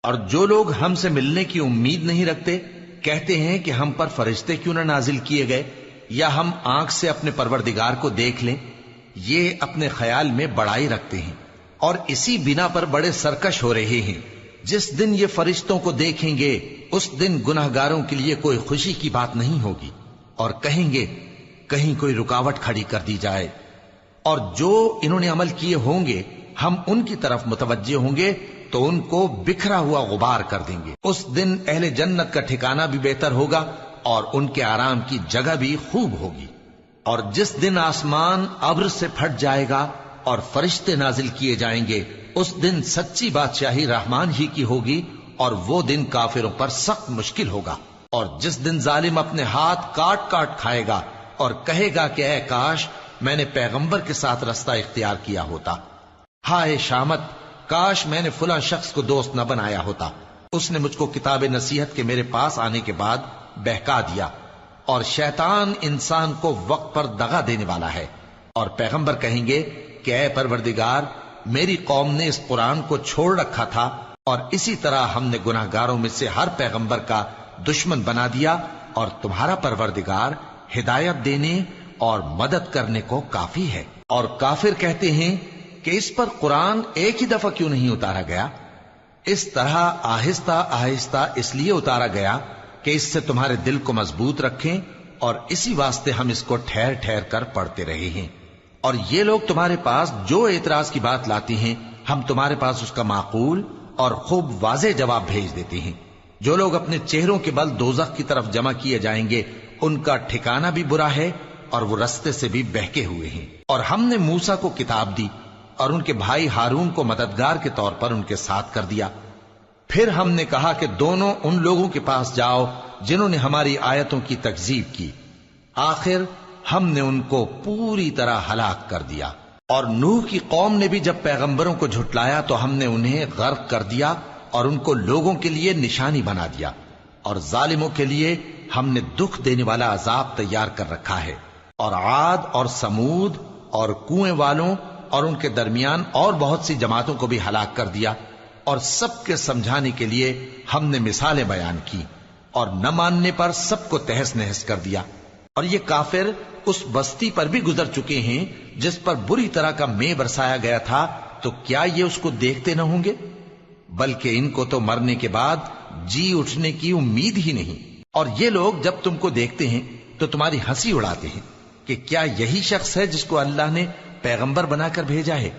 اور جو لوگ ہم سے ملنے کی امید نہیں رکھتے کہتے ہیں کہ ہم پر فرشتے کیوں نہ نازل کیے گئے یا ہم آنکھ سے اپنے پروردگار کو دیکھ لیں. یہ اپنے خیال میں بڑائی رکھتے ہیں اور اسی بنا پر بڑے سرکش ہو رہے ہیں. جس دن یہ فرشتوں کو دیکھیں گے اس دن گناہگاروں کے لیے کوئی خوشی کی بات نہیں ہوگی اور کہیں گے کہیں کوئی رکاوٹ کھڑی کر دی جائے. اور جو انہوں نے عمل کیے ہوں گے ہم ان کی طرف متوجہ ہوں گے تو ان کو بکھرا ہوا غبار کر دیں گے. اس دن اہل جنت کا ٹھکانہ بھی بہتر ہوگا اور ان کے آرام کی جگہ بھی خوب ہوگی. اور جس دن آسمان ابر سے پھٹ جائے گا اور فرشتے نازل کیے جائیں گے اس دن سچی بادشاہی رحمان ہی کی ہوگی اور وہ دن کافروں پر سخت مشکل ہوگا. اور جس دن ظالم اپنے ہاتھ کاٹ کاٹ کھائے گا اور کہے گا کہ اے کاش میں نے پیغمبر کے ساتھ رستہ اختیار کیا ہوتا. ہائے شامت، کاش میں نے فلاں شخص کو دوست نہ بنایا ہوتا. اس نے مجھ کو کتاب نصیحت کے میرے پاس آنے کے بعد بہکا دیا. اور شیطان انسان کو وقت پر دغا دینے والا ہے. اور پیغمبر کہیں گے کہ اے پروردگار، میری قوم نے اس قرآن کو چھوڑ رکھا تھا اور اسی طرح ہم نے گناہگاروں میں سے ہر پیغمبر کا دشمن بنا دیا اور تمہارا پروردگار ہدایت دینے اور مدد کرنے کو کافی ہے. اور کافر کہتے ہیں کہ اس پر قرآن ایک ہی دفعہ کیوں نہیں اتارا گیا؟ اس طرح آہستہ آہستہ اس لیے اتارا گیا کہ اس سے تمہارے دل کو مضبوط رکھیں اور اسی واسطے ہم اس کو ٹھہر ٹھہر کر پڑھتے رہے ہیں. اور یہ لوگ تمہارے پاس جو اعتراض کی بات لاتی ہیں ہم تمہارے پاس اس کا معقول اور خوب واضح جواب بھیج دیتے ہیں. جو لوگ اپنے چہروں کے بل دوزخ کی طرف جمع کیے جائیں گے ان کا ٹھکانہ بھی برا ہے اور وہ رستے سے بھی بہکے ہوئے ہیں. اور ہم نے موسیٰ کو کتاب دی اور ان کے بھائی ہارون کو مددگار کے طور پر ان کے ساتھ کر دیا. پھر ہم نے کہا کہ دونوں ان لوگوں کے پاس جاؤ جنہوں نے ہماری آیتوں کی تکذیب کی. آخر ہم نے ان کو پوری طرح ہلاک کر دیا. اور نوح کی قوم نے بھی جب پیغمبروں کو جھٹلایا تو ہم نے انہیں غرق کر دیا اور ان کو لوگوں کے لیے نشانی بنا دیا. اور ظالموں کے لیے ہم نے دکھ دینے والا عذاب تیار کر رکھا ہے. اور عاد اور سمود اور کنویں والوں اور ان کے درمیان اور بہت سی جماعتوں کو بھی ہلاک کر دیا. اور سب کے سمجھانے کے لیے ہم نے مثالیں بیان کی اور نہ ماننے پر سب کو تہس نہس کر دیا. اور یہ کافر اس بستی پر بھی گزر چکے ہیں جس پر بری طرح کا مے برسایا گیا تھا، تو کیا یہ اس کو دیکھتے نہ ہوں گے؟ بلکہ ان کو تو مرنے کے بعد جی اٹھنے کی امید ہی نہیں. اور یہ لوگ جب تم کو دیکھتے ہیں تو تمہاری ہنسی اڑاتے ہیں کہ کیا یہی شخص ہے جس کو اللہ نے پیغمبر بنا کر بھیجا ہے؟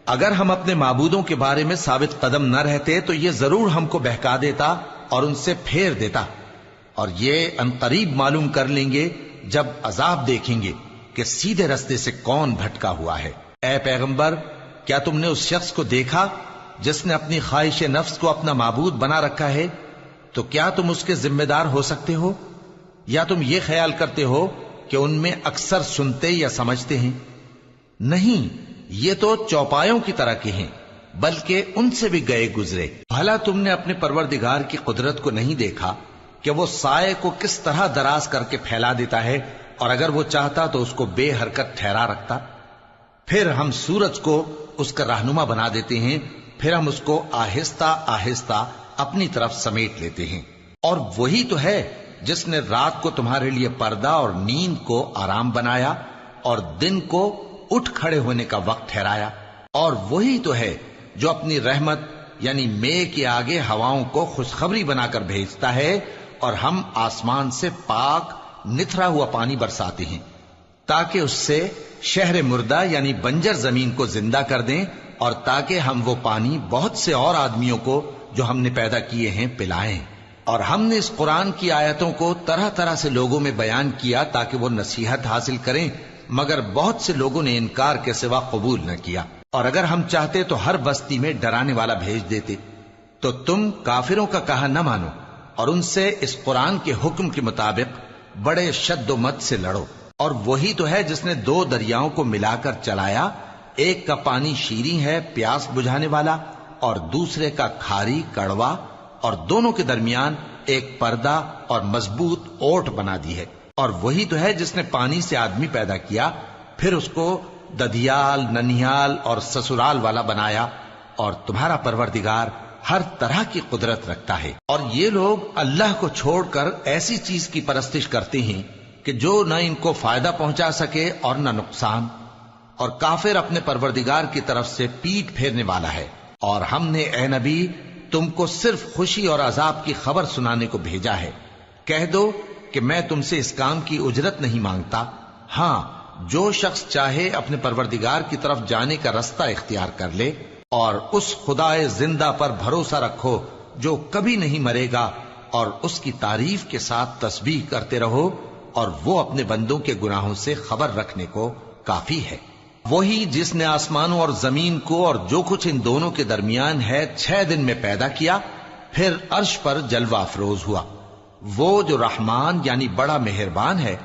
اگر ہم اپنے معبودوں کے بارے میں ثابت قدم نہ رہتے تو یہ ضرور ہم کو بہکا دیتا اور ان سے پھیر دیتا. اور یہ انقریب معلوم کر لیں گے جب عذاب دیکھیں گے کہ سیدھے رستے سے کون بھٹکا ہوا ہے. اے پیغمبر، کیا تم نے اس شخص کو دیکھا جس نے اپنی خواہش نفس کو اپنا معبود بنا رکھا ہے؟ تو کیا تم اس کے ذمہ دار ہو سکتے ہو؟ یا تم یہ خیال کرتے ہو کہ ان میں اکثر سنتے یا سمجھتے ہیں؟ نہیں، یہ تو چوپایوں کی طرح کے ہیں، بلکہ ان سے بھی گئے گزرے. بھلا تم نے اپنے پروردگار کی قدرت کو نہیں دیکھا کہ وہ سائے کو کس طرح دراز کر کے پھیلا دیتا ہے اور اگر وہ چاہتا تو اس کو بے حرکت ٹھہرا رکھتا؟ پھر ہم سورج کو اس کا رہنما بنا دیتے ہیں، پھر ہم اس کو آہستہ آہستہ اپنی طرف سمیٹ لیتے ہیں. اور وہی تو ہے جس نے رات کو تمہارے لیے پردہ اور نیند کو آرام بنایا اور دن کو اٹھ کھڑے ہونے کا وقت ٹھہرایا. اور وہی تو ہے جو اپنی رحمت یعنی مے کے آگے ہواؤں کو خوشخبری بنا کر بھیجتا ہے اور ہم آسمان سے پاک نتھرا ہوا پانی برساتے ہیں تاکہ اس سے شہر مردہ یعنی بنجر زمین کو زندہ کر دیں اور تاکہ ہم وہ پانی بہت سے اور آدمیوں کو جو ہم نے پیدا کیے ہیں پلائیں. اور ہم نے اس قرآن کی آیتوں کو طرح طرح سے لوگوں میں بیان کیا تاکہ وہ نصیحت حاصل کریں، مگر بہت سے لوگوں نے انکار کے سوا قبول نہ کیا. اور اگر ہم چاہتے تو ہر بستی میں ڈرانے والا بھیج دیتے. تو تم کافروں کا کہا نہ مانو اور ان سے اس قرآن کے حکم کے مطابق بڑے شد و مت سے لڑو. اور وہی تو ہے جس نے دو دریاؤں کو ملا کر چلایا، ایک کا پانی شیریں ہے پیاس بجھانے والا اور دوسرے کا کھاری کڑوا، اور دونوں کے درمیان ایک پردہ اور مضبوط اوٹ بنا دی ہے. اور وہی تو ہے جس نے پانی سے آدمی پیدا کیا، پھر اس کو ددھیال، ننھیال اور سسرال والا بنایا. اور تمہارا پروردگار ہر طرح کی قدرت رکھتا ہے۔ اور یہ لوگ اللہ کو چھوڑ کر ایسی چیز کی پرستش کرتے ہیں کہ جو نہ ان کو فائدہ پہنچا سکے اور نہ نقصان، اور کافر اپنے پروردگار کی طرف سے پیٹ پھیرنے والا ہے۔ اور ہم نے اے نبی تم کو صرف خوشی اور عذاب کی خبر سنانے کو بھیجا ہے۔ کہہ دو کہ میں تم سے اس کام کی اجرت نہیں مانگتا، ہاں جو شخص چاہے اپنے پروردگار کی طرف جانے کا رستہ اختیار کر لے، اور اس خدائے زندہ پر بھروسہ رکھو جو کبھی نہیں مرے گا، اور اس کی تعریف کے ساتھ تسبیح کرتے رہو، اور وہ اپنے بندوں کے گناہوں سے خبر رکھنے کو کافی ہے۔ وہی جس نے آسمانوں اور زمین کو اور جو کچھ ان دونوں کے درمیان ہے 6 دن میں پیدا کیا، پھر عرش پر جلوہ افروز ہوا۔ وہ جو رحمان یعنی بڑا مہربان ہے،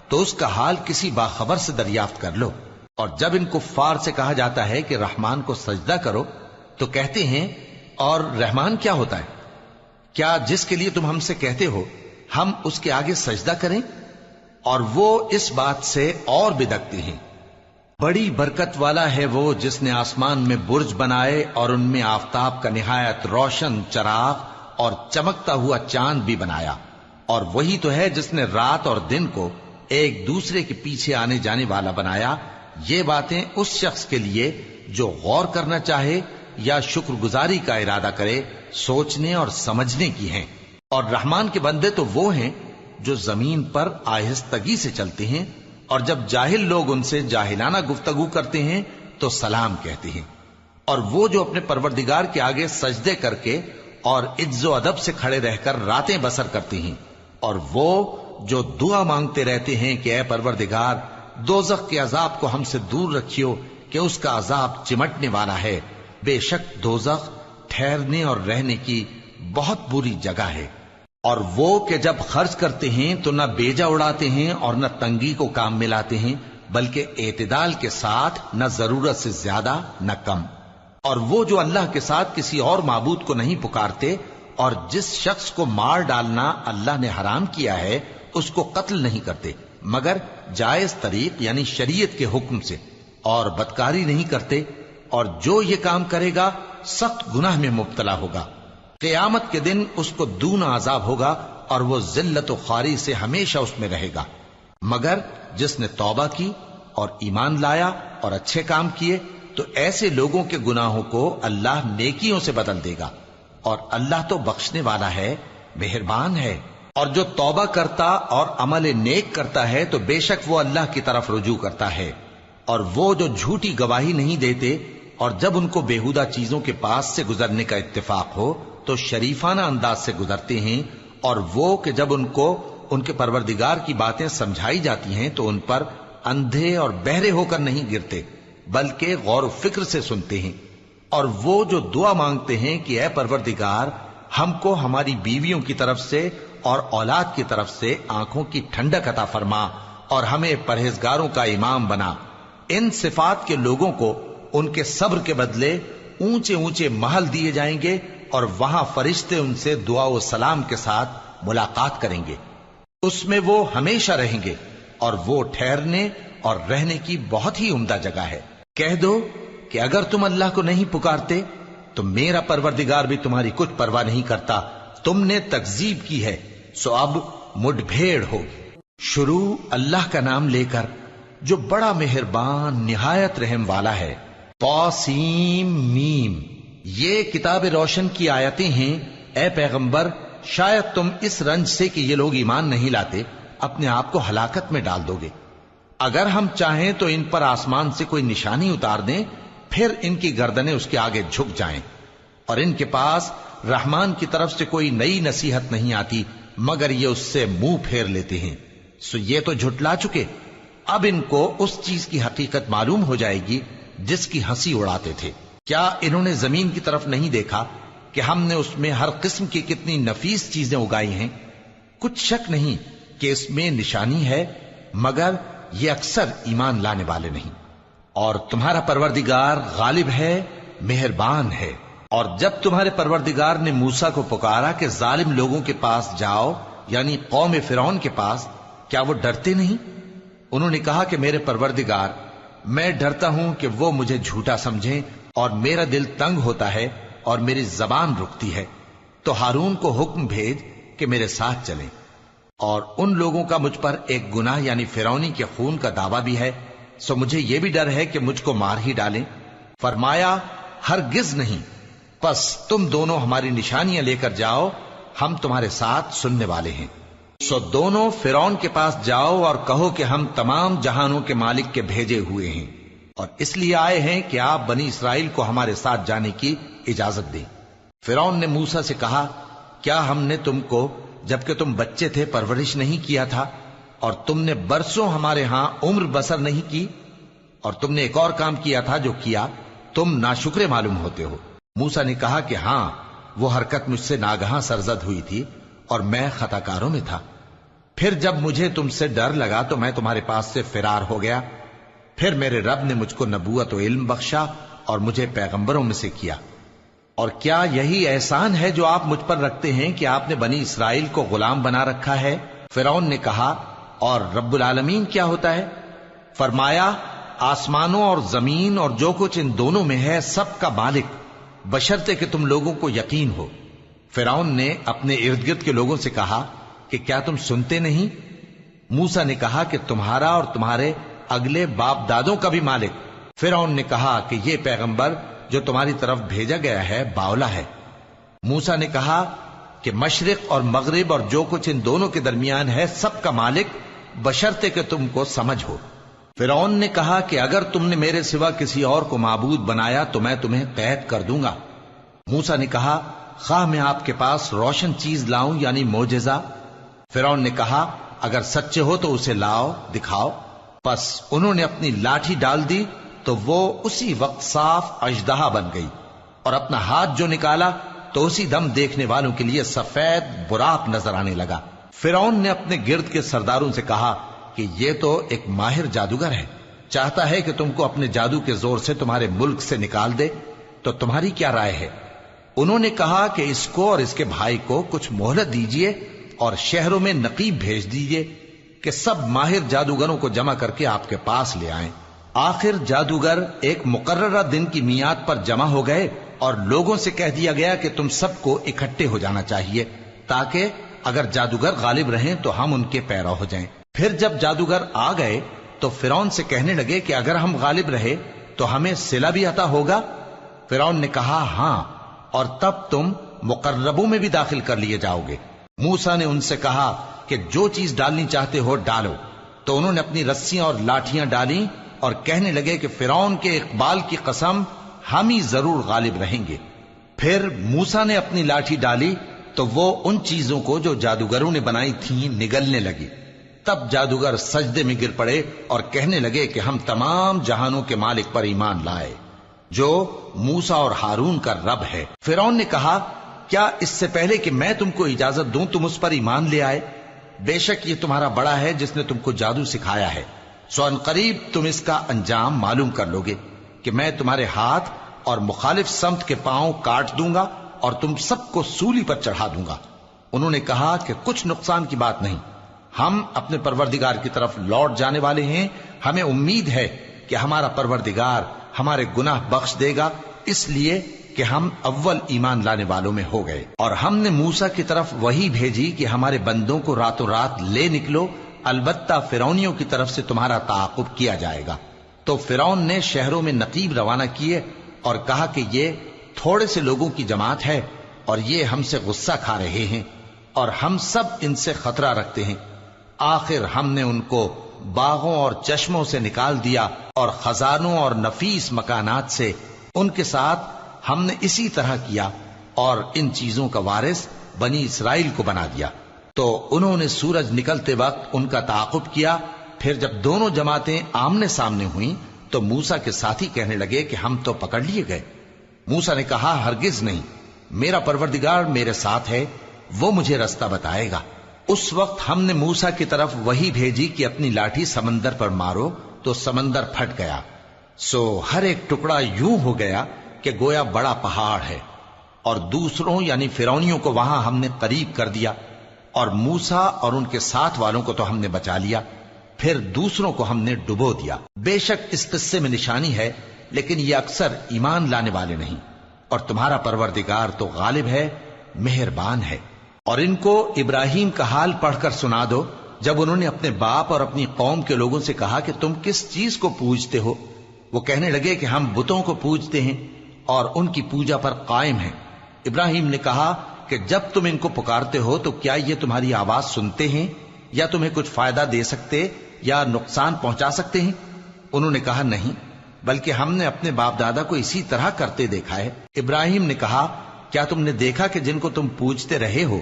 تو اس کا حال کسی باخبر سے دریافت کر لو۔ اور جب ان کفار سے کہا جاتا ہے کہ رحمان کو سجدہ کرو، تو کہتے ہیں اور رحمان کیا ہوتا ہے؟ کیا جس کے لیے تم ہم سے کہتے ہو ہم اس کے آگے سجدہ کریں؟ اور وہ اس بات سے اور بدکتے ہیں۔ بڑی برکت والا ہے وہ جس نے آسمان میں برج بنائے اور ان میں آفتاب کا نہایت روشن چراغ اور چمکتا ہوا چاند بھی بنایا۔ اور وہی تو ہے جس نے رات اور دن کو ایک دوسرے کے پیچھے آنے جانے والا بنایا۔ یہ باتیں اس شخص کے لیے جو غور کرنا چاہے یا شکر گزاری کا ارادہ کرے سوچنے اور سمجھنے کی ہیں۔ اور رحمان کے بندے تو وہ ہیں جو زمین پر آہستگی سے چلتے ہیں، اور جب جاہل لوگ ان سے جاہلانہ گفتگو کرتے ہیں تو سلام کہتے ہیں۔ اور وہ جو اپنے پروردگار کے آگے سجدے کر کے اور عز و ادب سے کھڑے رہ کر راتیں بسر کرتے ہیں، اور وہ جو دعا مانگتے رہتے ہیں کہ اے پروردگار دوزخ کے عذاب کو ہم سے دور رکھیو کہ اس کا عذاب چمٹنے والا ہے۔ بے شک دوزخ ٹھہرنے اور رہنے کی بہت بری جگہ ہے۔ اور وہ کہ جب خرچ کرتے ہیں تو نہ بیجا اڑاتے ہیں اور نہ تنگی کو کام میں لاتے ہیں، بلکہ اعتدال کے ساتھ، نہ ضرورت سے زیادہ نہ کم۔ اور وہ جو اللہ کے ساتھ کسی اور معبود کو نہیں پکارتے، اور جس شخص کو مار ڈالنا اللہ نے حرام کیا ہے اس کو قتل نہیں کرتے مگر جائز طریق یعنی شریعت کے حکم سے، اور بدکاری نہیں کرتے، اور جو یہ کام کرے گا سخت گناہ میں مبتلا ہوگا۔ قیامت کے دن اس کو دونا عذاب ہوگا، اور وہ ذلت و خواری سے ہمیشہ اس میں رہے گا۔ مگر جس نے توبہ کی اور ایمان لایا اور اچھے کام کیے تو ایسے لوگوں کے گناہوں کو اللہ نیکیوں سے بدل دے گا، اور اللہ تو بخشنے والا ہے، مہربان ہے۔ اور جو توبہ کرتا اور عمل نیک کرتا ہے تو بے شک وہ اللہ کی طرف رجوع کرتا ہے۔ اور وہ جو جھوٹی گواہی نہیں دیتے، اور جب ان کو بےہودہ چیزوں کے پاس سے گزرنے کا اتفاق ہو تو شریفانہ انداز سے گزرتے ہیں۔ اور وہ کہ جب ان کو ان کے پروردگار کی باتیں سمجھائی جاتی ہیں تو ان پر اندھے اور بہرے ہو کر نہیں گرتے بلکہ غور و فکر سے سنتے ہیں۔ اور وہ جو دعا مانگتے ہیں کہ اے پروردگار ہم کو ہماری بیویوں کی طرف سے اور اولاد کی طرف سے آنکھوں کی ٹھنڈک عطا فرما اور ہمیں پرہیزگاروں کا امام بنا، ان صفات کے لوگوں کو ان کے صبر کے بدلے اونچے اونچے محل دیے جائیں گے، اور وہاں فرشتے ان سے دعا و سلام کے ساتھ ملاقات کریں گے۔ اس میں وہ ہمیشہ رہیں گے، اور وہ ٹھہرنے اور رہنے کی بہت ہی عمدہ جگہ ہے۔ کہہ دو کہ اگر تم اللہ کو نہیں پکارتے تو میرا پروردگار بھی تمہاری کچھ پرواہ نہیں کرتا۔ تم نے تکذیب کی ہے سو اب مڈ بھیڑ ہوگی۔ شروع اللہ کا نام لے کر جو بڑا مہربان نہایت رحم والا ہے۔ طاسیم میم، یہ کتاب روشن کی آیتیں ہیں۔ اے پیغمبر شاید تم اس رنج سے کہ یہ لوگ ایمان نہیں لاتے اپنے آپ کو ہلاکت میں ڈال دو گے۔ اگر ہم چاہیں تو ان پر آسمان سے کوئی نشانی اتار دیں، پھر ان کی گردنیں اس کے آگے جھک جائیں، اور ان کے پاس رحمان کی طرف سے کوئی نئی نصیحت نہیں آتی مگر یہ اس سے منہ پھیر لیتے ہیں۔ سو یہ تو جھٹلا چکے، اب ان کو اس چیز کی حقیقت معلوم ہو جائے گی جس کی ہنسی اڑاتے تھے۔ کیا انہوں نے زمین کی طرف نہیں دیکھا کہ ہم نے اس میں ہر قسم کی کتنی نفیس چیزیں اگائی ہیں؟ کچھ شک نہیں کہ اس میں نشانی ہے، مگر یہ اکثر ایمان لانے والے نہیں۔ اور تمہارا پروردگار غالب ہے، مہربان ہے۔ اور جب تمہارے پروردگار نے موسیٰ کو پکارا کہ ظالم لوگوں کے پاس جاؤ، یعنی قوم فرعون کے پاس، کیا وہ ڈرتے نہیں؟ انہوں نے کہا کہ میرے پروردگار، میں ڈرتا ہوں کہ وہ مجھے جھوٹا سمجھیں، اور میرا دل تنگ ہوتا ہے اور میری زبان رکتی ہے، تو ہارون کو حکم بھیج کہ میرے ساتھ چلیں۔ اور ان لوگوں کا مجھ پر ایک گناہ یعنی فرعونی کے خون کا دعویٰ بھی ہے، سو مجھے یہ بھی ڈر ہے کہ مجھ کو مار ہی ڈالیں۔ فرمایا ہرگز نہیں، پس تم دونوں ہماری نشانیاں لے کر جاؤ، ہم تمہارے ساتھ سننے والے ہیں۔ سو دونوں فرعون کے پاس جاؤ اور کہو کہ ہم تمام جہانوں کے مالک کے بھیجے ہوئے ہیں، اور اس لیے آئے ہیں کہ آپ بنی اسرائیل کو ہمارے ساتھ جانے کی اجازت دیں۔ فرعون نے موسیٰ سے کہا، کیا ہم نے تم کو جبکہ تم بچے تھے پرورش نہیں کیا تھا، اور تم نے برسوں ہمارے ہاں عمر بسر نہیں کی؟ اور تم نے ایک اور کام کیا تھا جو کیا، تم ناشکرے معلوم ہوتے ہو۔ موسیٰ نے کہا کہ ہاں، وہ حرکت مجھ سے ناگہاں سرزد ہوئی تھی اور میں خطا کاروں میں تھا۔ پھر جب مجھے تم سے ڈر لگا تو میں تمہارے پاس سے فرار ہو گیا۔ پھر میرے رب نے مجھ کو نبوت و علم بخشا اور مجھے پیغمبروں میں سے کیا۔ اور کیا یہی احسان ہے جو آپ مجھ پر رکھتے ہیں کہ آپ نے بنی اسرائیل کو غلام بنا رکھا ہے؟ فرعون نے کہا، اور رب العالمین کیا ہوتا ہے؟ فرمایا، آسمانوں اور زمین اور جو کچھ ان دونوں میں ہے سب کا مالک، بشرطے کہ تم لوگوں کو یقین ہو۔ فرعون نے اپنے ارد گرد کے لوگوں سے کہا کہ کیا تم سنتے نہیں؟ موسیٰ نے کہا کہ تمہارا اور تمہارے اگلے باپ دادوں کا بھی مالک۔ فرعون نے کہا کہ یہ پیغمبر جو تمہاری طرف بھیجا گیا ہے باولا ہے۔ موسیٰ نے کہا کہ مشرق اور مغرب اور جو کچھ ان دونوں کے درمیان ہے سب کا مالک، بشرطے کہ تم کو سمجھ ہو۔ فرعون نے کہا کہ اگر تم نے میرے سوا کسی اور کو معبود بنایا تو میں تمہیں قید کر دوں گا۔ موسیٰ نے کہا، خواہ میں آپ کے پاس روشن چیز لاؤں یعنی معجزہ؟ فرعون نے کہا، اگر سچے ہو تو اسے لاؤ، دکھاؤ۔ پس انہوں نے اپنی لاٹھی ڈال دی تو وہ اسی وقت صاف اژدہا بن گئی، اور اپنا ہاتھ جو نکالا تو اسی دم دیکھنے والوں کے لیے سفید براق نظر آنے لگا۔ فرعون نے اپنے گرد کے سرداروں سے کہا کہ یہ تو ایک ماہر جادوگر ہے، چاہتا ہے کہ تم کو اپنے جادو کے زور سے تمہارے ملک سے نکال دے، تو تمہاری کیا رائے ہے؟ انہوں نے کہا کہ اس کو اور اس کے بھائی کو کچھ مہلت دیجیے اور شہروں میں نقیب بھیج دیجیے کہ سب ماہر جادوگروں کو جمع کر کے آپ کے پاس لے آئیں۔ آخر جادوگر ایک مقررہ دن کی میعاد پر جمع ہو گئے اور لوگوں سے کہہ دیا گیا کہ تم سب کو اکٹھے ہو جانا چاہیے تاکہ اگر جادوگر غالب رہیں تو ہم ان کے پیرو ہو جائیں۔ پھر جب جادوگر آ گئے تو فرعون سے کہنے لگے کہ اگر ہم غالب رہے تو ہمیں صلہ بھی عطا ہوگا؟ فرعون نے کہا، ہاں، اور تب تم مقربوں میں بھی داخل کر لیے جاؤ گے۔ موسیٰ نے ان سے کہا کہ جو چیز ڈالنی چاہتے ہو ڈالو، تو انہوں نے اپنی رسیاں اور لاٹھیاں ڈالیں اور کہنے لگے کہ فرعون کے اقبال کی قسم، ہم ہی ضرور غالب رہیں گے۔ پھر موسیٰ نے اپنی لاٹھی ڈالی تو وہ ان چیزوں کو جو جادوگروں نے بنائی تھیں نگلنے لگی۔ تب جادوگر سجدے میں گر پڑے اور کہنے لگے کہ ہم تمام جہانوں کے مالک پر ایمان لائے جو موسیٰ اور ہارون کا رب ہے۔ فرعون نے کہا، کیا اس سے پہلے کہ میں تم کو اجازت دوں تم اس پر ایمان لے آئے؟ بے شک یہ تمہارا بڑا ہے جس نے تم کو جادو سکھایا ہے، سو ان قریب تم اس کا انجام معلوم کر لوگے کہ میں تمہارے ہاتھ اور مخالف سمت کے پاؤں کاٹ دوں گا اور تم سب کو سولی پر چڑھا دوں گا۔ انہوں نے کہا کہ کچھ نقصان کی بات نہیں، ہم اپنے پروردگار کی طرف لوٹ جانے والے ہیں، ہمیں امید ہے کہ ہمارا پروردگار ہمارے گناہ بخش دے گا، اس لیے کہ ہم اول ایمان لانے والوں میں ہو گئے۔ اور ہم نے موسیٰ کی طرف وحی بھیجی کہ ہمارے بندوں کو راتوں رات لے نکلو، البتہ فرعونیوں کی طرف سے تمہارا تعاقب کیا جائے گا۔ تو فرعون نے شہروں میں نقیب روانہ کیے اور کہا کہ یہ تھوڑے سے لوگوں کی جماعت ہے اور یہ ہم سے غصہ کھا رہے ہیں اور ہم سب ان سے خطرہ رکھتے ہیں۔ آخر ہم نے ان کو باغوں اور چشموں سے نکال دیا اور خزانوں اور نفیس مکانات سے، ان کے ساتھ ہم نے اسی طرح کیا اور ان چیزوں کا وارث بنی اسرائیل کو بنا دیا۔ تو انہوں نے سورج نکلتے وقت ان کا تعاقب کیا۔ پھر جب دونوں جماعتیں آمنے سامنے ہوئیں تو موسیٰ کے ساتھی کہنے لگے کہ ہم تو پکڑ لیے گئے۔ موسیٰ نے کہا، ہرگز نہیں، میرا پروردگار میرے ساتھ ہے، وہ مجھے رستہ بتائے گا۔ اس وقت ہم نے موسیٰ کی طرف وحی بھیجی کہ اپنی لاٹھی سمندر پر مارو، تو سمندر پھٹ گیا، سو ہر ایک ٹکڑا یوں ہو گیا کہ گویا بڑا پہاڑ ہے، اور دوسروں یعنی فرعونیوں کو وہاں ہم نے قریب کر دیا، اور موسیٰ اور ان کے ساتھ والوں کو تو ہم نے بچا لیا، پھر دوسروں کو ہم نے ڈبو دیا۔ بے شک اس قصے میں نشانی ہے، لیکن یہ اکثر ایمان لانے والے نہیں۔ اور تمہارا پروردگار تو غالب ہے، مہربان ہے۔ اور ان کو ابراہیم کا حال پڑھ کر سنا دو جب انہوں نے اپنے باپ اور اپنی قوم کے لوگوں سے کہا کہ تم کس چیز کو پوجتے ہو؟ وہ کہنے لگے کہ ہم بتوں کو پوجتے ہیں اور ان کی پوجا پر قائم ہیں۔ ابراہیم نے کہا کہ جب تم ان کو پکارتے ہو تو کیا یہ تمہاری آواز سنتے ہیں یا تمہیں کچھ فائدہ دے سکتے یا نقصان پہنچا سکتے ہیں؟ انہوں نے کہا نہیں، بلکہ ہم نے اپنے باپ دادا کو اسی طرح کرتے دیکھا ہے۔ ابراہیم نے کہا کیا تم نے دیکھا کہ جن کو تم پوجتے رہے ہو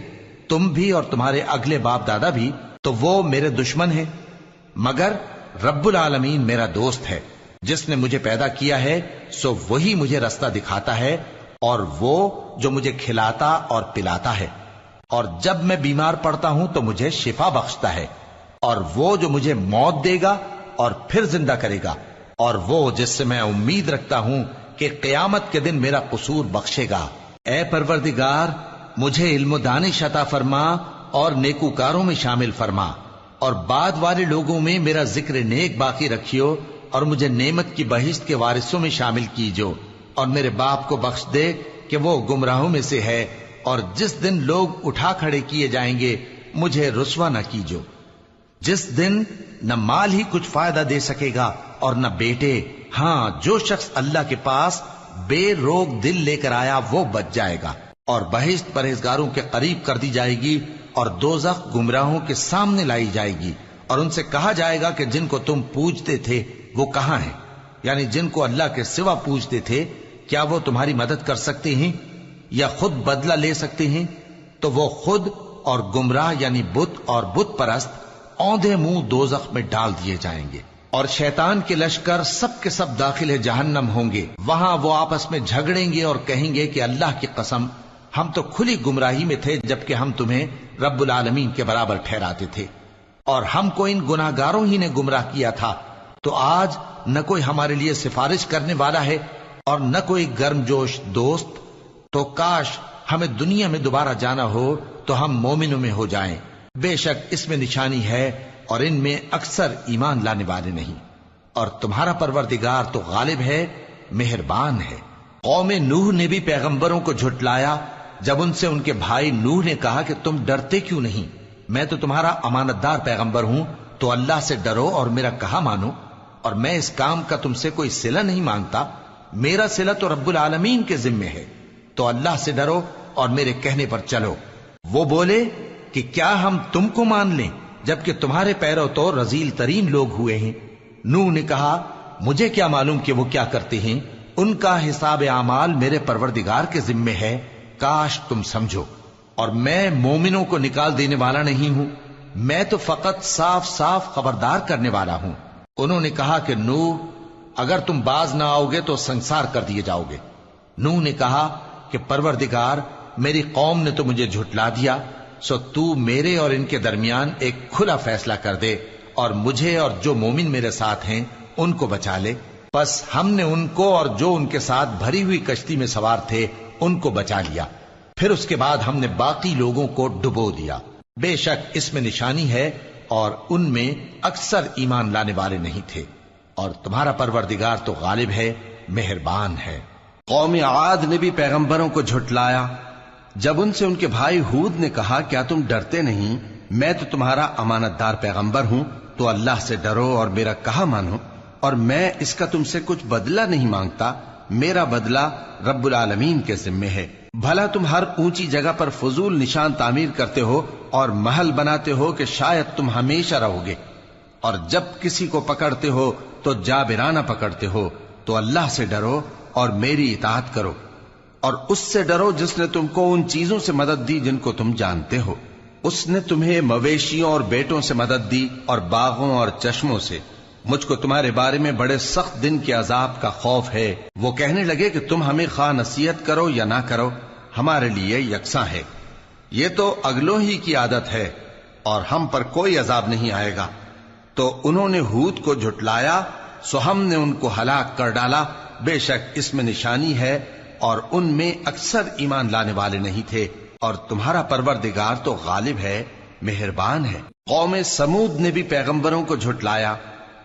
تم بھی اور تمہارے اگلے باپ دادا بھی، تو وہ میرے دشمن ہیں، مگر رب العالمین میرا دوست ہے۔ جس نے مجھے پیدا کیا ہے سو وہی مجھے رستہ دکھاتا ہے، اور وہ جو مجھے کھلاتا اور پلاتا ہے، اور جب میں بیمار پڑتا ہوں تو مجھے شفا بخشتا ہے، اور وہ جو مجھے موت دے گا اور پھر زندہ کرے گا، اور وہ جس سے میں امید رکھتا ہوں کہ قیامت کے دن میرا قصور بخشے گا۔ اے پروردگار، مجھے علم و دانش عطا فرما اور نیکوکاروں میں شامل فرما، اور بعد والے لوگوں میں میرا ذکر نیک باقی رکھیو، اور مجھے نعمت کی بہشت کے وارثوں میں شامل کیجو، اور میرے باپ کو بخش دے کہ وہ گمراہوں میں سے ہے، اور جس دن لوگ اٹھا کھڑے کیے جائیں گے مجھے رسوا نہ کیجو، جس دن نہ مال ہی کچھ فائدہ دے سکے گا اور نہ بیٹے۔ ہاں، جو شخص اللہ کے پاس بے روک دل لے کر آیا وہ بچ جائے گا، اور بہشت پرہیزگاروں کے قریب کر دی جائے گی، اور دوزخ گمراہوں کے سامنے لائی جائے گی، اور ان سے کہا جائے گا کہ جن کو تم پوجتے تھے وہ کہاں ہیں؟ یعنی جن کو اللہ کے سوا پوجتے تھے، کیا وہ تمہاری مدد کر سکتے ہیں یا خود بدلہ لے سکتے ہیں؟ تو وہ خود اور گمراہ یعنی بت اور بت پرست اوندھے منہ دوزخ میں ڈال دیے جائیں گے، اور شیطان کے لشکر سب کے سب داخل جہنم ہوں گے۔ وہاں وہ آپس میں جھگڑیں گے اور کہیں گے کہ اللہ کی قسم، ہم تو کھلی گمراہی میں تھے جبکہ ہم تمہیں رب العالمین کے برابر ٹھہراتے تھے، اور ہم کو ان گناہگاروں ہی نے گمراہ کیا تھا، تو آج نہ کوئی ہمارے لیے سفارش کرنے والا ہے اور نہ کوئی گرم جوش دوست، تو کاش ہمیں دنیا میں دوبارہ جانا ہو تو ہم مومنوں میں ہو جائیں۔ بے شک اس میں نشانی ہے اور ان میں اکثر ایمان لانے والے نہیں، اور تمہارا پروردگار تو غالب ہے، مہربان ہے۔ قوم نوح نے بھی پیغمبروں کو جھٹلایا جب ان سے ان کے بھائی نوح نے کہا کہ تم ڈرتے کیوں نہیں؟ میں تو تمہارا امانت دار پیغمبر ہوں، تو اللہ سے ڈرو اور میرا کہا مانو، اور میں اس کام کا تم سے کوئی صلہ نہیں مانگتا، میرا صلہ تو رب العالمین کے ذمے ہے، تو اللہ سے ڈرو اور میرے کہنے پر چلو۔ وہ بولے کہ کیا ہم تم کو مان لیں جبکہ تمہارے پیرو تو رذیل ترین لوگ ہوئے ہیں؟ نوح نے کہا مجھے کیا معلوم کہ وہ کیا کرتے ہیں، ان کا حساب اعمال میرے پروردگار کے ذمے ہے، کاش تم سمجھو۔ اور میں مومنوں کو نکال دینے والا نہیں ہوں، میں تو فقط صاف صاف خبردار کرنے والا ہوں۔ انہوں نے کہا کہ نوح، اگر تم باز نہ آؤ گے تو سنسار کر دیے جاؤ گے۔ نوح نے کہا کہ پروردگار، میری قوم نے تو مجھے جھٹلا دیا، سو تو میرے اور ان کے درمیان ایک کھلا فیصلہ کر دے، اور مجھے اور جو مومن میرے ساتھ ہیں ان کو بچا لے۔ پس ہم نے ان کو اور جو ان کے ساتھ بھری ہوئی کشتی میں سوار تھے ان کو بچا لیا، پھر اس کے بعد ہم نے باقی لوگوں کو ڈبو دیا۔ بے شک اس میں نشانی ہے اور ان میں اکثر ایمان لانے والے نہیں تھے، اور تمہارا پروردگار تو غالب ہے، مہربان ہے۔ قوم عاد نے بھی پیغمبروں کو جھٹلایا جب ان سے ان کے بھائی ہود نے کہا کیا تم ڈرتے نہیں؟ میں تو تمہارا امانت دار پیغمبر ہوں، تو اللہ سے ڈرو اور میرا کہا مانو، اور میں اس کا تم سے کچھ بدلہ نہیں مانگتا، میرا بدلہ رب العالمین کے ذمے ہے۔ بھلا تم ہر اونچی جگہ پر فضول نشان تعمیر کرتے ہو اور محل بناتے ہو کہ شاید تم ہمیشہ رہو گے، اور جب کسی کو پکڑتے ہو تو جابرانہ پکڑتے ہو، تو اللہ سے ڈرو اور میری اطاعت کرو، اور اس سے ڈرو جس نے تم کو ان چیزوں سے مدد دی جن کو تم جانتے ہو۔ اس نے تمہیں مویشیوں اور بیٹوں سے مدد دی اور باغوں اور چشموں سے۔ مجھ کو تمہارے بارے میں بڑے سخت دن کے عذاب کا خوف ہے۔ وہ کہنے لگے کہ تم ہمیں خواہ نصیحت کرو یا نہ کرو، ہمارے لیے یکساں ہے، یہ تو اگلوں ہی کی عادت ہے، اور ہم پر کوئی عذاب نہیں آئے گا۔ تو انہوں نے ہود کو جھٹلایا، سو ہم نے ان کو ہلاک کر ڈالا۔ بے شک اس میں نشانی ہے اور ان میں اکثر ایمان لانے والے نہیں تھے، اور تمہارا پروردگار تو غالب ہے، مہربان ہے۔ قوم سمود نے بھی پیغمبروں کو جھٹلایا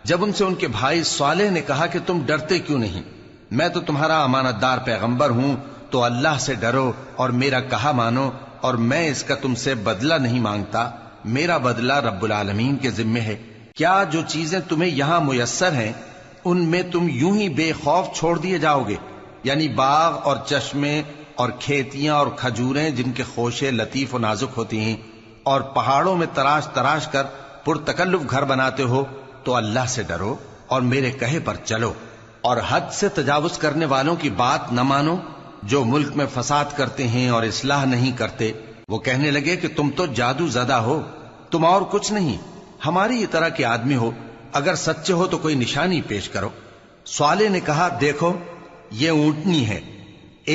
جب ان سے ان کے بھائی صالح نے کہا کہ تم ڈرتے کیوں نہیں؟ میں تو تمہارا امانت دار پیغمبر ہوں، تو اللہ سے ڈرو اور میرا کہا مانو، اور میں اس کا تم سے بدلہ نہیں مانگتا، میرا بدلہ رب العالمین کے ذمے ہے۔ کیا جو چیزیں تمہیں یہاں میسر ہیں ان میں تم یوں ہی بے خوف چھوڑ دیے جاؤ گے؟ یعنی باغ اور چشمے اور کھیتیاں اور کھجوریں جن کے خوشے لطیف و نازک ہوتی ہیں، اور پہاڑوں میں تراش تراش کر پرتکلف گھر بناتے ہو، تو اللہ سے ڈرو اور میرے کہے پر چلو، اور حد سے تجاوز کرنے والوں کی بات نہ مانو جو ملک میں فساد کرتے ہیں اور اصلاح نہیں کرتے۔ وہ کہنے لگے کہ تم تو جادو زدہ ہو، تم اور کچھ نہیں، ہماری طرح کے آدمی ہو، اگر سچے ہو تو کوئی نشانی پیش کرو۔ صالح نے کہا دیکھو یہ اونٹنی ہے،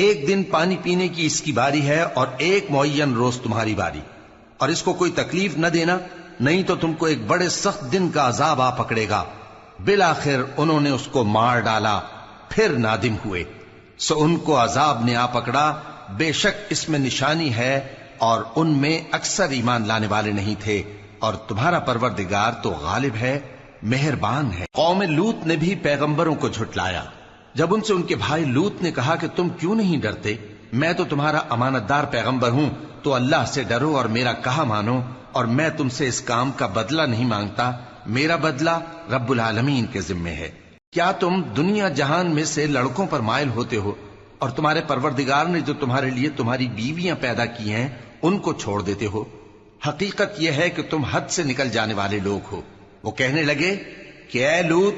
ایک دن پانی پینے کی اس کی باری ہے اور ایک معین روز تمہاری باری، اور اس کو کوئی تکلیف نہ دینا، نہیں تو تم کو ایک بڑے سخت دن کا عذاب آ پکڑے گا۔ بالآخر انہوں نے اس کو مار ڈالا، پھر نادم ہوئے، سو ان کو عذاب نے آ پکڑا۔ بے شک اس میں نشانی ہے اور ان میں اکثر ایمان لانے والے نہیں تھے، اور تمہارا پروردگار تو غالب ہے، مہربان ہے۔ قوم لوط نے بھی پیغمبروں کو جھٹلایا۔ جب ان سے ان کے بھائی لوط نے کہا کہ تم کیوں نہیں ڈرتے، میں تو تمہارا امانت دار پیغمبر ہوں، تو اللہ سے ڈرو اور میرا کہا مانو، اور میں تم سے اس کام کا بدلہ نہیں مانگتا، میرا بدلہ رب العالمین کے ذمے ہے۔ کیا تم دنیا جہان میں سے لڑکوں پر مائل ہوتے ہو، اور تمہارے پروردگار نے جو تمہارے لیے تمہاری بیویاں پیدا کی ہیں ان کو چھوڑ دیتے ہو؟ حقیقت یہ ہے کہ تم حد سے نکل جانے والے لوگ ہو۔ وہ کہنے لگے کہ اے لوط،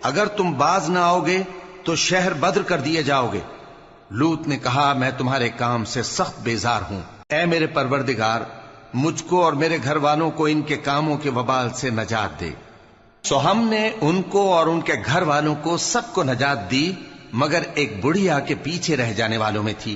اگر تم باز نہ آؤ گے تو شہر بدر کر دیے جاؤ گے۔ لوط نے کہا میں تمہارے کام سے سخت بیزار ہوں، اے میرے پروردگار مجھ کو اور میرے گھر والوں کو ان کے کاموں کے وبال سے نجات دے۔ سو ہم نے ان کو اور ان کے گھر والوں کو سب کو نجات دی، مگر ایک بڑھیا کے پیچھے رہ جانے والوں میں تھی۔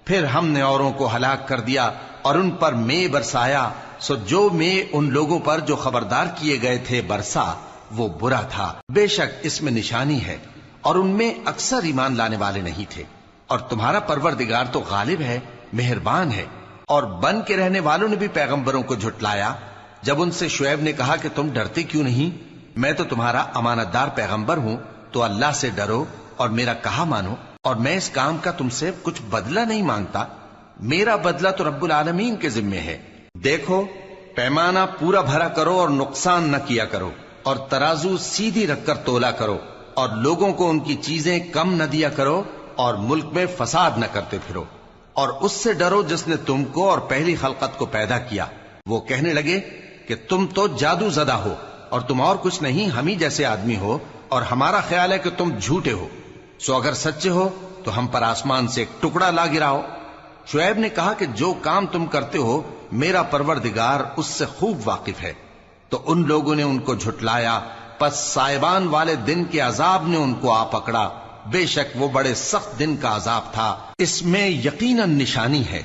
پھر ہم نے اوروں کو ہلاک کر دیا اور ان پر مے برسایا، سو جو مے ان لوگوں پر جو خبردار کیے گئے تھے برسا، وہ برا تھا۔ بے شک اس میں نشانی ہے، اور ان میں اکثر ایمان لانے والے نہیں تھے، اور تمہارا پروردگار تو غالب ہے، مہربان ہے۔ اور بن کے رہنے والوں نے بھی پیغمبروں کو جھٹلایا۔ جب ان سے شعیب نے کہا کہ تم ڈرتے کیوں نہیں، میں تو تمہارا امانت دار پیغمبر ہوں، تو اللہ سے ڈرو اور میرا کہا مانو، اور میں اس کام کا تم سے کچھ بدلہ نہیں مانگتا، میرا بدلہ تو رب العالمین کے ذمے ہے۔ دیکھو پیمانہ پورا بھرا کرو اور نقصان نہ کیا کرو، اور ترازو سیدھی رکھ کر تولا کرو، اور لوگوں کو ان کی چیزیں کم نہ دیا کرو، اور ملک میں فساد نہ کرتے پھرو، اور اس سے ڈرو جس نے تم کو اور پہلی خلقت کو پیدا کیا۔ وہ کہنے لگے کہ تم تو جادو زدہ ہو، اور تم اور کچھ نہیں، ہم ہی جیسے آدمی ہو، اور ہمارا خیال ہے کہ تم جھوٹے ہو، سو اگر سچے ہو تو ہم پر آسمان سے ایک ٹکڑا لا گراؤ۔ شعیب نے کہا کہ جو کام تم کرتے ہو میرا پروردگار اس سے خوب واقف ہے۔ تو ان لوگوں نے ان کو جھٹلایا، پس سائبان والے دن کے عذاب نے ان کو آ پکڑا، بے شک وہ بڑے سخت دن کا عذاب تھا، اس میں یقیناً نشانی ہے،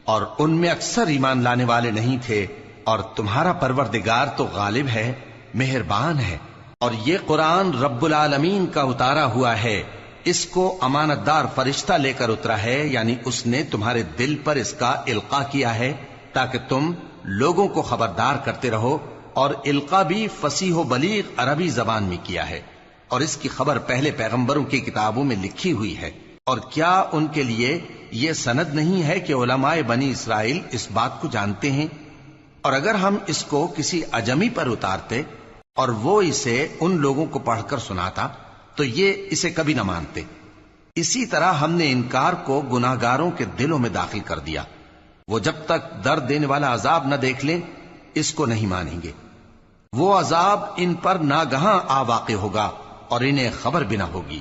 اور ان میں اکثر ایمان لانے والے نہیں تھے، اور تمہارا پروردگار تو غالب ہے، مہربان ہے۔ اور یہ قرآن رب العالمین کا اتارا ہوا ہے، اس کو امانت دار فرشتہ لے کر اترا ہے، یعنی اس نے تمہارے دل پر اس کا القاء کیا ہے تاکہ تم لوگوں کو خبردار کرتے رہو، اور القاء بھی فصیح و بلیغ عربی زبان میں کیا ہے، اور اس کی خبر پہلے پیغمبروں کی کتابوں میں لکھی ہوئی ہے۔ اور کیا ان کے لیے یہ سند نہیں ہے کہ علماء بنی اسرائیل اس بات کو جانتے ہیں؟ اور اگر ہم اس کو کسی اجمی پر اتارتے اور وہ اسے ان لوگوں کو پڑھ کر سناتا تو یہ اسے کبھی نہ مانتے۔ اسی طرح ہم نے انکار کو گناہگاروں کے دلوں میں داخل کر دیا، وہ جب تک درد دینے والا عذاب نہ دیکھ لیں اس کو نہیں مانیں گے۔ وہ عذاب ان پر ناگہاں آ واقع ہوگا اور انہیں خبر بھی نہ ہوگی۔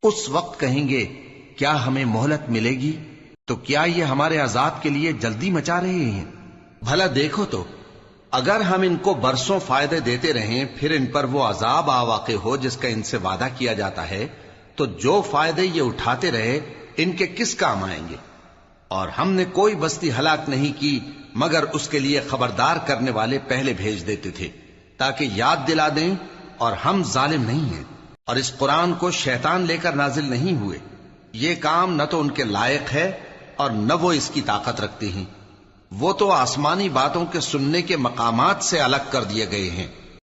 اس وقت کہیں گے کیا ہمیں مہلت ملے گی؟ تو کیا یہ ہمارے عذاب کے لیے جلدی مچا رہے ہیں؟ بھلا دیکھو تو اگر ہم ان کو برسوں فائدے دیتے رہیں پھر ان پر وہ عذاب آ واقع ہو جس کا ان سے وعدہ کیا جاتا ہے، تو جو فائدے یہ اٹھاتے رہے ان کے کس کام آئیں گے؟ اور ہم نے کوئی بستی ہلاک نہیں کی مگر اس کے لیے خبردار کرنے والے پہلے بھیج دیتے تھے تاکہ یاد دلا دیں، اور ہم ظالم نہیں ہیں۔ اور اس قرآن کو شیطان لے کر نازل نہیں ہوئے، یہ کام نہ تو ان کے لائق ہے اور نہ وہ اس کی طاقت رکھتے ہیں۔ وہ تو آسمانی باتوں کے سننے کے مقامات سے الگ کر دیے گئے ہیں۔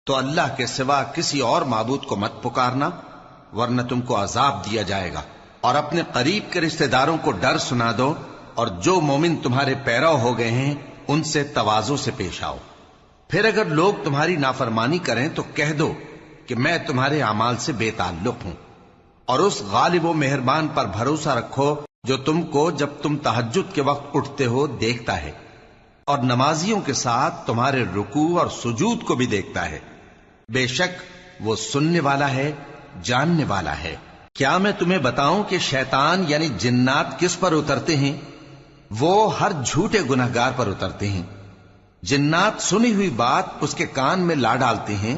تو اللہ کے سوا کسی اور معبود کو مت پکارنا ورنہ تم کو عذاب دیا جائے گا۔ اور اپنے قریب کے رشتہ داروں کو ڈر سنا دو، اور جو مومن تمہارے پیرو ہو گئے ہیں ان سے تواضع سے پیش آؤ۔ پھر اگر لوگ تمہاری نافرمانی کریں تو کہہ دو کہ میں تمہارے اعمال سے بے تعلق ہوں، اور اس غالب و مہربان پر بھروسہ رکھو جو تم کو جب تم تہجد کے وقت اٹھتے ہو دیکھتا ہے، اور نمازیوں کے ساتھ تمہارے رکوع اور سجود کو بھی دیکھتا ہے۔ بے شک وہ سننے والا ہے، جاننے والا ہے۔ کیا میں تمہیں بتاؤں کہ شیطان یعنی جنات کس پر اترتے ہیں؟ وہ ہر جھوٹے گنہگار پر اترتے ہیں۔ جنات سنی ہوئی بات اس کے کان میں لا ڈالتے ہیں،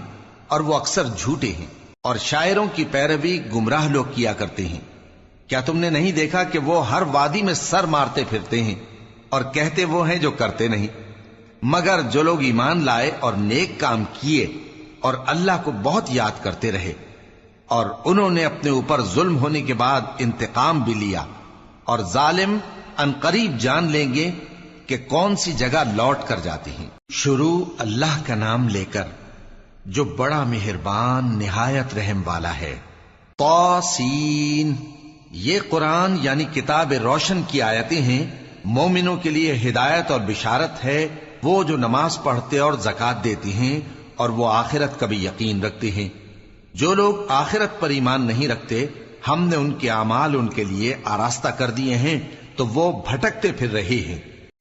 اور وہ اکثر جھوٹے ہیں، اور شاعروں کی پیروی گمراہ لوگ کیا کرتے ہیں۔ کیا تم نے نہیں دیکھا کہ وہ ہر وادی میں سر مارتے پھرتے ہیں، اور کہتے وہ ہیں جو کرتے نہیں؟ مگر جو لوگ ایمان لائے اور نیک کام کیے اور اللہ کو بہت یاد کرتے رہے، اور انہوں نے اپنے اوپر ظلم ہونے کے بعد انتقام بھی لیا، اور ظالم عنقریب جان لیں گے کہ کون سی جگہ لوٹ کر جاتے ہیں۔ شروع اللہ کا نام لے کر جو بڑا مہربان نہایت رحم والا ہے۔ طاسین، یہ قرآن یعنی کتاب روشن کی آیتیں ہیں، مومنوں کے لیے ہدایت اور بشارت ہے، وہ جو نماز پڑھتے اور زکوٰۃ دیتے ہیں اور وہ آخرت کا بھی یقین رکھتے ہیں۔ جو لوگ آخرت پر ایمان نہیں رکھتے، ہم نے ان کے اعمال ان کے لیے آراستہ کر دیے ہیں تو وہ بھٹکتے پھر رہے ہیں۔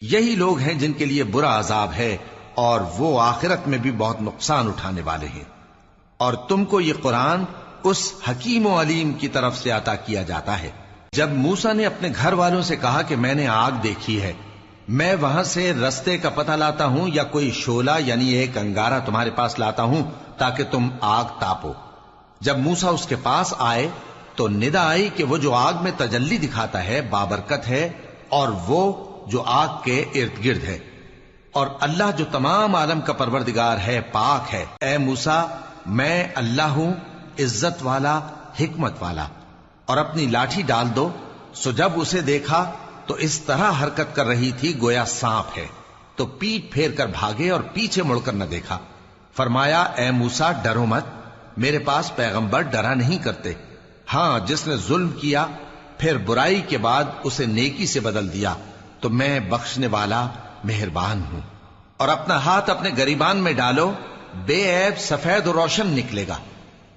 یہی لوگ ہیں جن کے لیے برا عذاب ہے، اور وہ آخرت میں بھی بہت نقصان اٹھانے والے ہیں۔ اور تم کو یہ قرآن اس حکیم و علیم کی طرف سے عطا کیا جاتا ہے۔ جب موسیٰ نے اپنے گھر والوں سے کہا کہ میں نے آگ دیکھی ہے، میں وہاں سے رستے کا پتہ لاتا ہوں یا کوئی شعلہ یعنی ایک انگارہ تمہارے پاس لاتا ہوں تاکہ تم آگ تاپو۔ جب موسیٰ اس کے پاس آئے تو ندا آئی کہ وہ جو آگ میں تجلی دکھاتا ہے بابرکت ہے، اور وہ جو آگ کے ارد گرد ہے، اور اللہ جو تمام عالم کا پروردگار ہے پاک ہے۔ اے موسیٰ، میں اللہ ہوں، عزت والا، حکمت والا، اور اپنی لاٹھی ڈال دو۔ سو جب اسے دیکھا تو اس طرح حرکت کر رہی تھی گویا سانپ ہے، تو پیٹ پھیر کر بھاگے اور پیچھے مڑ کر نہ دیکھا۔ فرمایا اے موسیٰ ڈرو مت، میرے پاس پیغمبر ڈرا نہیں کرتے۔ ہاں، جس نے ظلم کیا پھر برائی کے بعد اسے نیکی سے بدل دیا تو میں بخشنے والا مہربان ہوں۔ اور اپنا ہاتھ اپنے گریبان میں ڈالو، بے عیب سفید و روشن نکلے گا۔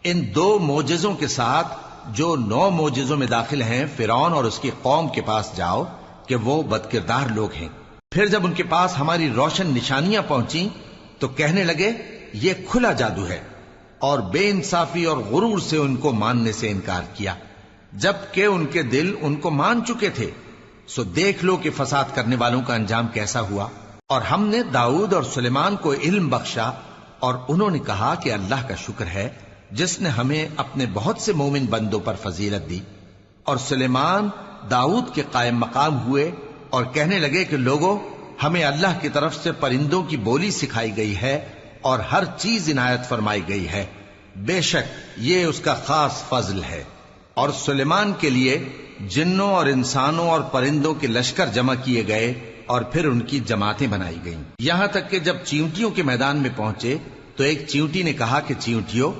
ان 2 معجزوں کے ساتھ جو 9 معجزوں میں داخل ہیں فرعون اور اس کی قوم کے پاس جاؤ کہ وہ بدکردار لوگ ہیں۔ پھر جب ان کے پاس ہماری روشن نشانیاں پہنچیں تو کہنے لگے یہ کھلا جادو ہے، اور بے انصافی اور غرور سے ان کو ماننے سے انکار کیا، جبکہ ان کے دل ان کو مان چکے تھے۔ سو دیکھ لو کہ فساد کرنے والوں کا انجام کیسا ہوا۔ اور ہم نے داؤد اور سلیمان کو علم بخشا، اور انہوں نے کہا کہ اللہ کا شکر ہے جس نے ہمیں اپنے بہت سے مومن بندوں پر فضیلت دی۔ اور سلیمان داؤد کے قائم مقام ہوئے اور کہنے لگے کہ لوگوں، ہمیں اللہ کی طرف سے پرندوں کی بولی سکھائی گئی ہے اور ہر چیز عنایت فرمائی گئی ہے، بے شک یہ اس کا خاص فضل ہے۔ اور سلیمان کے لیے جنوں اور انسانوں اور پرندوں کے لشکر جمع کیے گئے اور پھر ان کی جماعتیں بنائی گئیں، یہاں تک کہ جب چیونٹیوں کے میدان میں پہنچے تو ایک چیونٹی نے کہا کہ چیونٹیوں،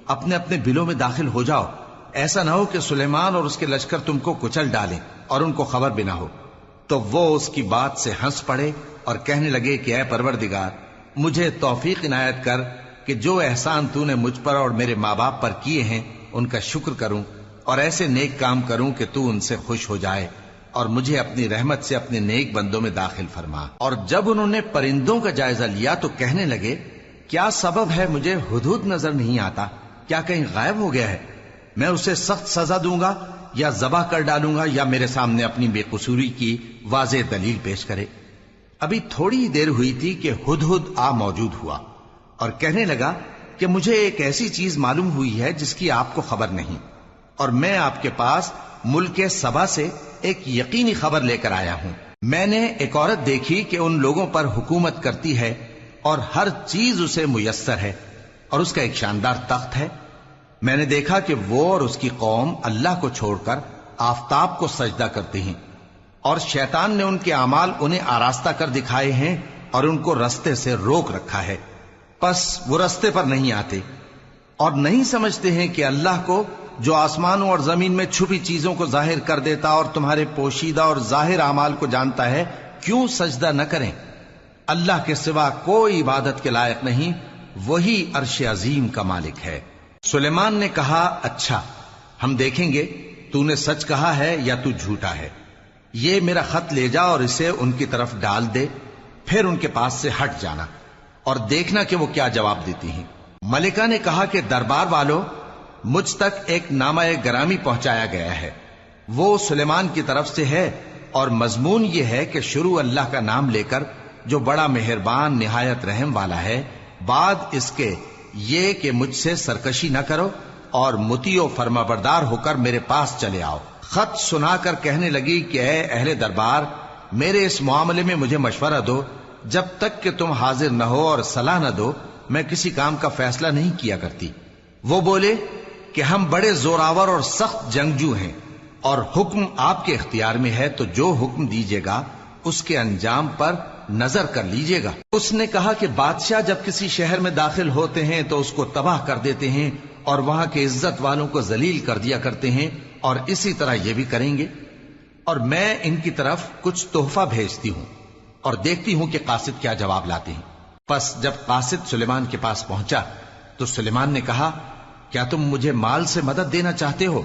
اپنے اپنے بلوں میں داخل ہو جاؤ، ایسا نہ ہو کہ سلیمان اور اس کے لشکر تم کو کچل ڈالیں اور ان کو خبر بھی نہ ہو۔ تو وہ اس کی بات سے ہنس پڑے اور کہنے لگے کہ اے پروردگار، مجھے توفیق عنایت کر کہ جو احسان تو نے مجھ پر اور میرے ماں باپ پر کیے ہیں ان کا شکر کروں، اور ایسے نیک کام کروں کہ تو ان سے خوش ہو جائے، اور مجھے اپنی رحمت سے اپنے نیک بندوں میں داخل فرما۔ اور جب انہوں نے پرندوں کا جائزہ لیا تو کہنے لگے کیا سبب ہے مجھے ہدہد نظر نہیں آتا؟ کیا کہیں غائب ہو گیا ہے؟ میں اسے سخت سزا دوں گا یا ذبح کر ڈالوں گا یا میرے سامنے اپنی بے قصوری کی واضح دلیل پیش کرے۔ ابھی تھوڑی ہی دیر ہوئی تھی کہ ہدہد آ موجود ہوا اور کہنے لگا کہ مجھے ایک ایسی چیز معلوم ہوئی ہے جس کی آپ کو خبر نہیں، اور میں آپ کے پاس ملک سبا سے ایک یقینی خبر لے کر آیا ہوں۔ میں نے ایک عورت دیکھی کہ ان لوگوں پر حکومت کرتی ہے اور ہر چیز اسے میسر ہے، اور اس کا ایک شاندار تخت ہے۔ میں نے دیکھا کہ وہ اور اس کی قوم اللہ کو چھوڑ کر آفتاب کو سجدہ کرتے ہیں، اور شیطان نے ان کے اعمال انہیں آراستہ کر دکھائے ہیں اور ان کو رستے سے روک رکھا ہے، پس وہ رستے پر نہیں آتے اور نہیں سمجھتے ہیں کہ اللہ کو جو آسمانوں اور زمین میں چھپی چیزوں کو ظاہر کر دیتا اور تمہارے پوشیدہ اور ظاہر اعمال کو جانتا ہے، کیوں سجدہ نہ کریں؟ اللہ کے سوا کوئی عبادت کے لائق نہیں، وہی عرش عظیم کا مالک ہے۔ سلیمان نے کہا، اچھا ہم دیکھیں گے تو نے سچ کہا ہے یا تو جھوٹا ہے۔ یہ میرا خط لے جا اور اسے ان کی طرف ڈال دے، پھر ان کے پاس سے ہٹ جانا اور دیکھنا کہ وہ کیا جواب دیتی ہیں۔ ملکہ نے کہا کہ دربار والو، مجھ تک ایک نامہ گرامی پہنچایا گیا ہے، وہ سلیمان کی طرف سے ہے، اور مضمون یہ ہے کہ شروع اللہ کا نام لے کر جو بڑا مہربان نہایت رحم والا ہے، بعد اس کے یہ کہ مجھ سے سرکشی نہ کرو اور مطیع و فرما بردار ہو کر میرے پاس چلے آؤ۔ خط سنا کر کہنے لگی کہ اے اہل دربار، میرے اس معاملے میں مجھے مشورہ دو، جب تک کہ تم حاضر نہ ہو اور صلاح نہ دو میں کسی کام کا فیصلہ نہیں کیا کرتی۔ وہ بولے کہ ہم بڑے زوراور اور سخت جنگجو ہیں، اور حکم آپ کے اختیار میں ہے، تو جو حکم دیجیے گا اس کے انجام پر نظر کر لیجیے گا۔ اس نے کہا کہ بادشاہ جب کسی شہر میں داخل ہوتے ہیں تو اس کو تباہ کر دیتے ہیں اور وہاں کے عزت والوں کو ذلیل کر دیا کرتے ہیں، اور اسی طرح یہ بھی کریں گے، اور میں ان کی طرف کچھ تحفہ بھیجتی ہوں اور دیکھتی ہوں کہ قاصد کیا جواب لاتے ہیں۔ پس جب قاصد سلیمان کے پاس پہنچا تو سلیمان نے کہا، کیا تم مجھے مال سے مدد دینا چاہتے ہو؟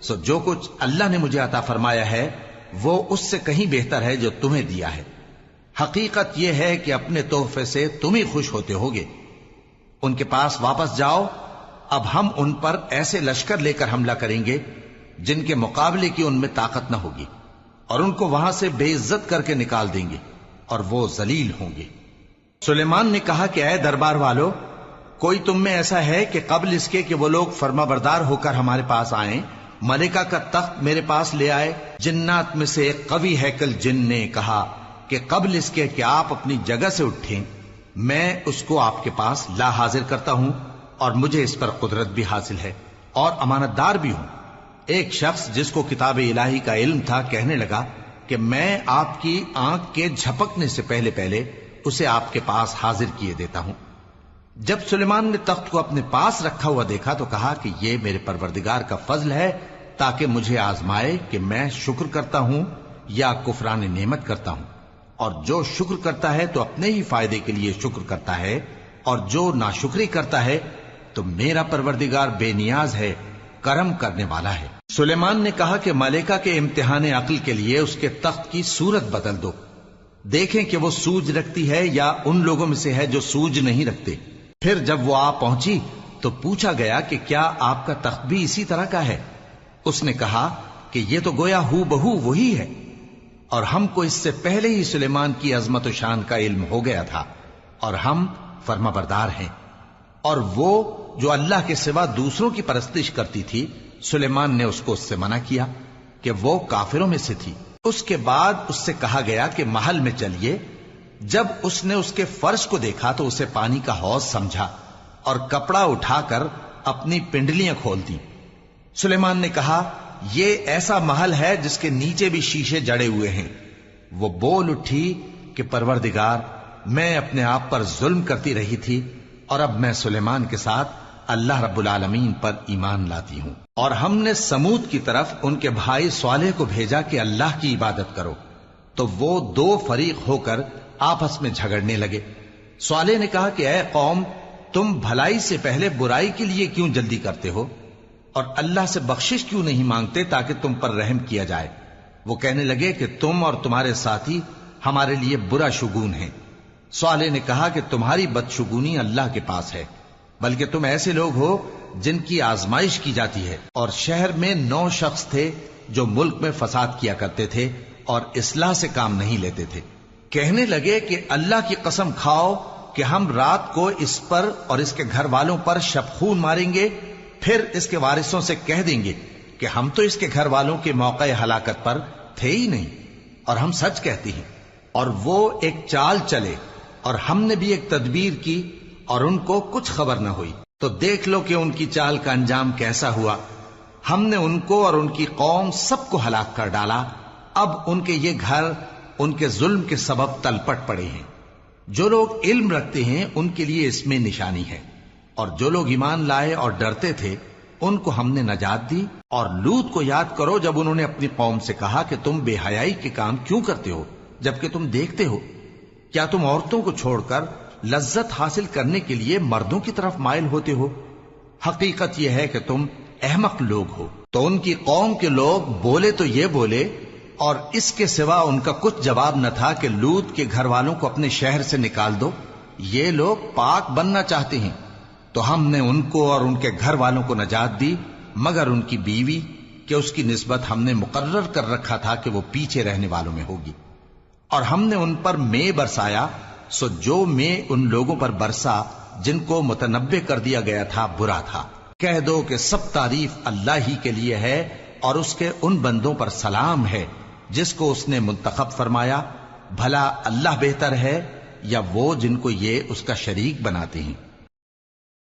سو جو کچھ اللہ نے مجھے عطا فرمایا ہے وہ اس سے کہیں بہتر ہے جو تمہیں دیا ہے۔ حقیقت یہ ہے کہ اپنے تحفے سے تم ہی خوش ہوتے ہوگے۔ ان کے پاس واپس جاؤ، اب ہم ان پر ایسے لشکر لے کر حملہ کریں گے جن کے مقابلے کی ان میں طاقت نہ ہوگی، اور ان کو وہاں سے بے عزت کر کے نکال دیں گے اور وہ ذلیل ہوں گے۔ سلیمان نے کہا کہ اے دربار والو، کوئی تم میں ایسا ہے کہ قبل اس کے کہ وہ لوگ فرما بردار ہو کر ہمارے پاس آئیں، ملکہ کا تخت میرے پاس لے آئے؟ جنات میں سے ایک قوی ہیکل جن نے کہا کہ قبل اس کے کہ آپ اپنی جگہ سے اٹھیں میں اس کو آپ کے پاس لا حاضر کرتا ہوں، اور مجھے اس پر قدرت بھی حاصل ہے اور امانت دار بھی ہوں۔ ایک شخص جس کو کتاب الہی کا علم تھا کہنے لگا کہ میں آپ کی آنکھ کے جھپکنے سے پہلے پہلے اسے آپ کے پاس حاضر کیے دیتا ہوں۔ جب سلیمان نے تخت کو اپنے پاس رکھا ہوا دیکھا تو کہا کہ یہ میرے پروردگار کا فضل ہے تاکہ مجھے آزمائے کہ میں شکر کرتا ہوں یا کفران نعمت کرتا ہوں، اور جو شکر کرتا ہے تو اپنے ہی فائدے کے لیے شکر کرتا ہے، اور جو ناشکری کرتا ہے تو میرا پروردگار بے نیاز ہے، کرم کرنے والا ہے۔ سلیمان نے کہا کہ ملکہ کے امتحان عقل کے لیے اس کے تخت کی صورت بدل دو، دیکھیں کہ وہ سوج رکھتی ہے یا ان لوگوں میں سے ہے جو سوج نہیں رکھتے۔ پھر جب وہ آ پہنچی تو پوچھا گیا کہ کیا آپ کا تخت بھی اسی طرح کا ہے؟ اس نے کہا کہ یہ تو گویا ہو بہو وہی ہے، اور ہم کو اس سے پہلے ہی سلیمان کی عظمت و شان کا علم ہو گیا تھا، اور ہم فرما بردار ہیں۔ اور وہ جو اللہ کے سوا دوسروں کی پرستش کرتی تھی، سلیمان نے اس کو اس سے منع کیا کہ وہ کافروں میں سے تھی۔ اس کے بعد اس سے کہا گیا کہ محل میں چلیے۔ جب اس نے اس کے فرش کو دیکھا تو اسے پانی کا حوض سمجھا اور کپڑا اٹھا کر اپنی پنڈلیاں کھول دی۔ سلیمان نے کہا، یہ ایسا محل ہے جس کے نیچے بھی شیشے جڑے ہوئے ہیں۔ وہ بول اٹھی کہ پروردگار، میں اپنے آپ پر ظلم کرتی رہی تھی، اور اب میں سلیمان کے ساتھ اللہ رب العالمین پر ایمان لاتی ہوں۔ اور ہم نے سمود کی طرف ان کے بھائی صالح کو بھیجا کہ اللہ کی عبادت کرو، تو وہ دو فریق ہو کر آپس میں جھگڑنے لگے۔ صالح نے کہا کہ اے قوم، تم بھلائی سے پہلے برائی کے لیے کیوں جلدی کرتے ہو، اور اللہ سے بخشش کیوں نہیں مانگتے تاکہ تم پر رحم کیا جائے؟ وہ کہنے لگے کہ تم اور تمہارے ساتھی ہمارے لیے برا شگون ہیں۔ صالح نے کہا کہ تمہاری بدشگونی اللہ کے پاس ہے، بلکہ تم ایسے لوگ ہو جن کی آزمائش کی جاتی ہے۔ اور شہر میں 9 شخص تھے جو ملک میں فساد کیا کرتے تھے اور اصلاح سے کام نہیں لیتے تھے۔ کہنے لگے کہ اللہ کی قسم کھاؤ کہ ہم رات کو اس پر اور اس کے گھر والوں پر شبخون ماریں گے، پھر اس کے وارثوں سے کہہ دیں گے کہ ہم تو اس کے گھر والوں کے موقع ہلاکت پر تھے ہی نہیں، اور ہم سچ کہتے ہیں۔ اور وہ ایک چال چلے، اور ہم نے بھی ایک تدبیر کی، اور ان کو کچھ خبر نہ ہوئی۔ تو دیکھ لو کہ ان کی چال کا انجام کیسا ہوا۔ ہم نے ان کو اور ان کی قوم سب کو ہلاک کر ڈالا۔ اب ان کے یہ گھر ان کے ظلم کے سبب تلپٹ پڑے ہیں۔ جو لوگ علم رکھتے ہیں ان کے لیے اس میں نشانی ہے، اور جو لوگ ایمان لائے اور ڈرتے تھے ان کو ہم نے نجات دی۔ اور لوط کو یاد کرو جب انہوں نے اپنی قوم سے کہا کہ تم بے حیائی کے کام کیوں کرتے ہو جبکہ تم دیکھتے ہو؟ کیا تم عورتوں کو چھوڑ کر لذت حاصل کرنے کے لیے مردوں کی طرف مائل ہوتے ہو؟ حقیقت یہ ہے کہ تم احمق لوگ ہو۔ تو ان کی قوم کے لوگ بولے تو یہ بولے، اور اس کے سوا ان کا کچھ جواب نہ تھا کہ لوط کے گھر والوں کو اپنے شہر سے نکال دو، یہ لوگ پاک بننا چاہتے ہیں۔ تو ہم نے ان کو اور ان کے گھر والوں کو نجات دی، مگر ان کی بیوی کہ اس کی نسبت ہم نے مقرر کر رکھا تھا کہ وہ پیچھے رہنے والوں میں ہوگی۔ اور ہم نے ان پر مے برسایا، سو جو مے ان لوگوں پر برسا جن کو متنبع کر دیا گیا تھا برا تھا۔ کہہ دو کہ سب تعریف اللہ ہی کے لیے ہے، اور اس کے ان بندوں پر سلام ہے جس کو اس نے منتخب فرمایا۔ بھلا اللہ بہتر ہے یا وہ جن کو یہ اس کا شریک بناتے ہیں؟